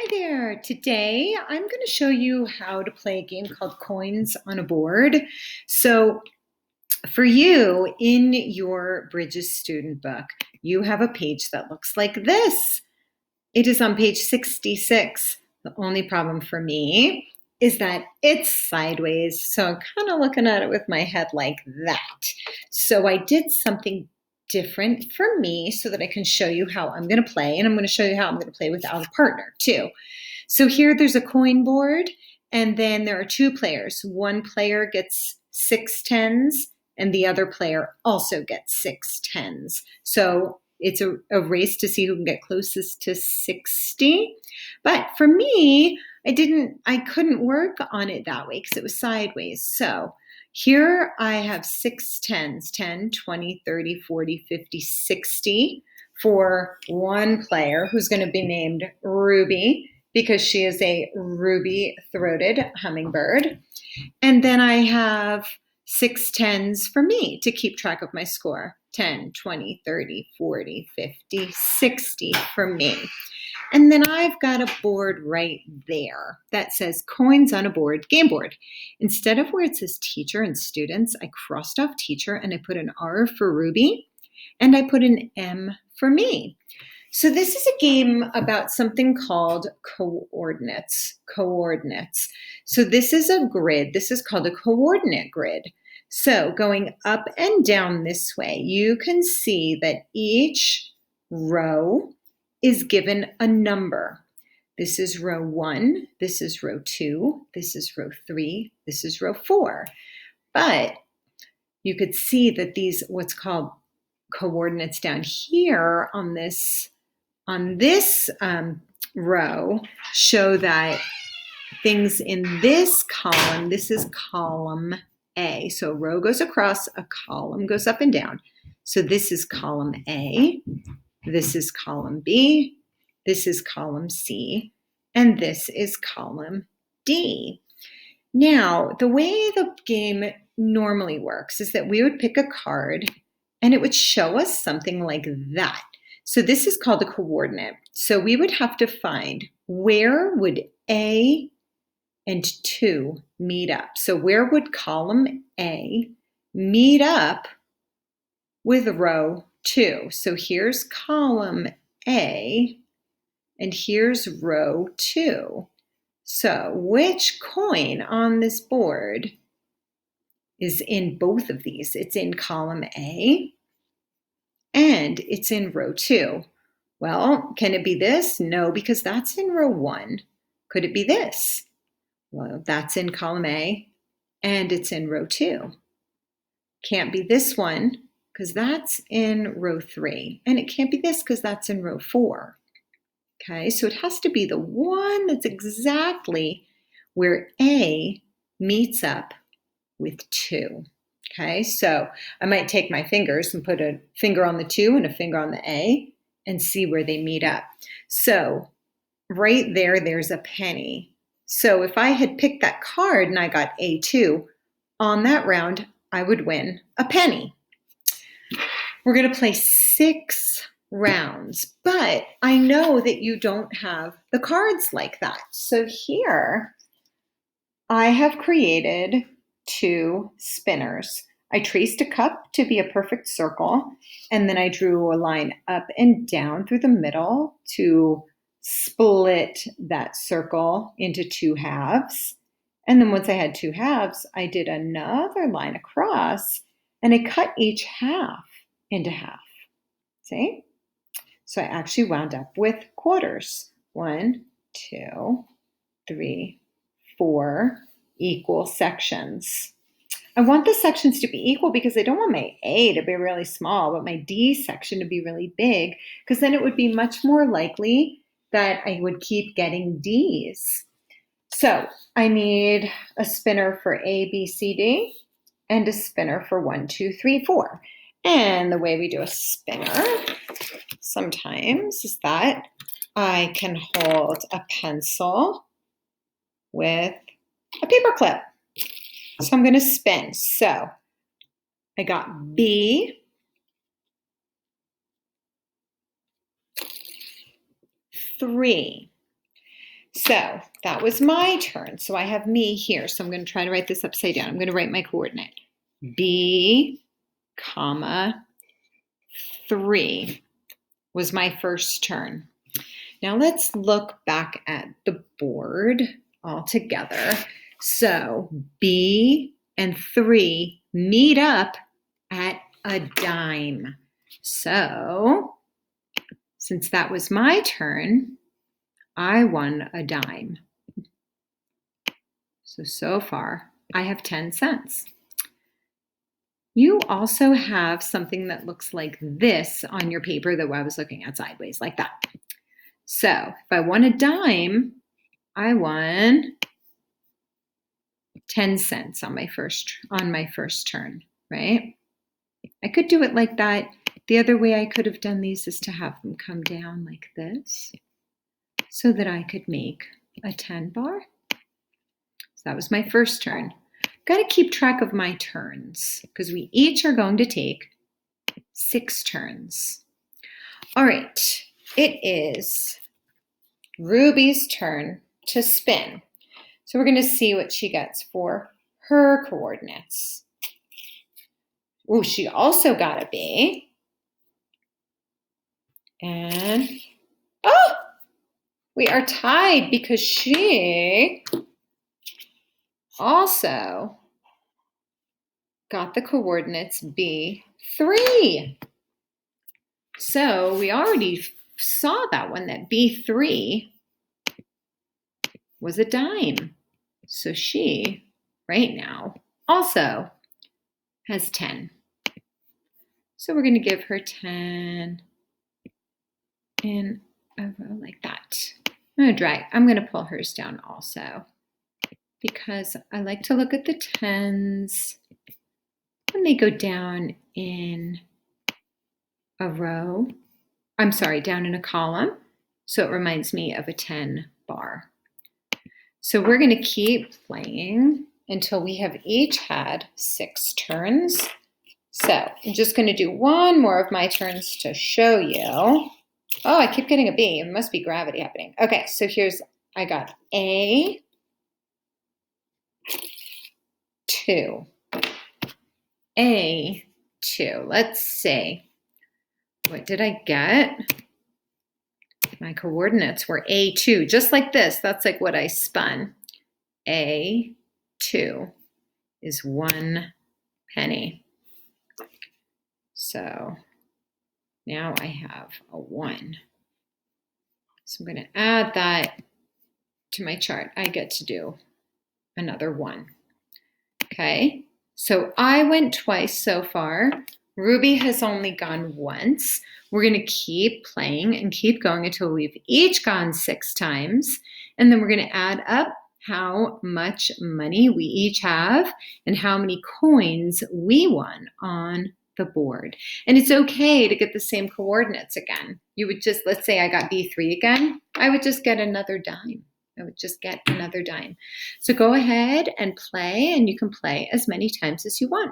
Hi there. Today I'm going to show you how to play a game called Coins on a Board. So for you, in your Bridges student book, you have a page that looks like this. It is on page 66. The only problem for me is that it's sideways, so I'm kind of looking at it with my head like that. So I did something different for me so that I can show you how I'm going to play, and I'm going to show you how I'm going to play without a partner too. So here there's a coin board, and then there are two players. One player gets 6 tens, and the other player also gets 6 tens. So it's a race to see who can get closest to 60. But for me, I couldn't work on it that way because it was sideways. So here I have 6 tens, 10, 20, 30, 40, 50, 60 for one player who's going to be named Ruby because she is a ruby-throated hummingbird. And then I have 6 tens for me to keep track of my score. 10, 20, 30, 40, 50, 60 for me. And then I've got a board right there that says coins on a board, game board. Instead of where it says teacher and students, I crossed off teacher and I put an R for Ruby and I put an M for me. So this is a game about something called coordinates. Coordinates. So this is a grid. This is called a coordinate grid. So going up and down this way, you can see that each row is given a number. This is row 1, this is row 2, this is row 3, this is row 4. But you could see that these, what's called coordinates down here on this row show that things in this column, this is column A. So a row goes across, a column goes up and down. So this is column A, this is column B, this is column C, and this is column D. Now, the way the game normally works is that we would pick a card and it would show us something like that. So this is called a coordinate. So we would have to find where would A and 2 meet up. So where would column A meet up with row 2? So here's column A and here's row 2. So which coin on this board is in both of these? It's in column A and it's in row 2. Well, can it be this? No, because that's in row 1. Could it be this? Well, that's in column A and it's in row 2. Can't be this one because that's in row 3. And it can't be this because that's in row 4. Okay, so it has to be the one that's exactly where A meets up with 2. Okay, so I might take my fingers and put a finger on the 2 and a finger on the A and see where they meet up. So right there, there's a penny. So if I had picked that card and I got A2, on that round, I would win a penny. We're going to play 6 rounds, but I know that you don't have the cards like that. So here I have created 2 spinners. I traced a cup to be a perfect circle, and then I drew a line up and down through the middle to split that circle into 2 halves. And then once I had 2 halves, I did another line across, and I cut each half into half. See? So I actually wound up with quarters. 1, 2, 3, 4 equal sections. I want the sections to be equal because I don't want my A to be really small, but my D section to be really big, because then it would be much more likely that I would keep getting Ds. So I need a spinner for A, B, C, D, and a spinner for 1, 2, 3, 4. And the way we do a spinner sometimes is that I can hold a pencil with a paper clip. So I'm going to spin. So I got B, 3. So that was my turn. So I have me here. So I'm going to try to write this upside down. I'm going to write my coordinate. B, comma, 3 was my first turn. Now let's look back at the board all together. So B and 3 meet up at a dime. So since that was my turn, I won a dime. So far, I have 10 cents. You also have something that looks like this on your paper that I was looking at sideways, like that. So if I won a dime, I won 10 cents on my first turn, right? I could do it like that. The other way I could have done these is to have them come down like this so that I could make a 10 bar. So that was my first turn. Got to keep track of my turns because we each are going to take 6 turns. All right, it is Ruby's turn to spin. So we're going to see what she gets for her coordinates. Oh, she also got a B. And, oh, we are tied because she also got the coordinates B3. So we already saw that one, that B3 was a dime. So she, right now, also has 10. So we're going to give her 10 in a row like that. I'm going to pull hers down also because I like to look at the 10s when they go down in a row. I'm sorry, down in a column. So it reminds me of a 10 bar. So we're going to keep playing until we have each had 6 turns. So I'm just going to do one more of my turns to show you. Oh, I keep getting a B. It must be gravity happening. Okay, so I got A2. A2. Let's see. What did I get? My coordinates were A2, just like this. That's like what I spun. A2 is 1 penny. So now I have a 1. So I'm going to add that to my chart. I get to do another 1. Okay, so I went twice so far. Ruby has only gone once. We're going to keep playing and keep going until we've each gone 6 times. And then we're going to add up how much money we each have and how many coins we won on the board. And it's okay to get the same coordinates again. You would just, let's say I got B3 again, I would just get another dime. So go ahead and play, and you can play as many times as you want.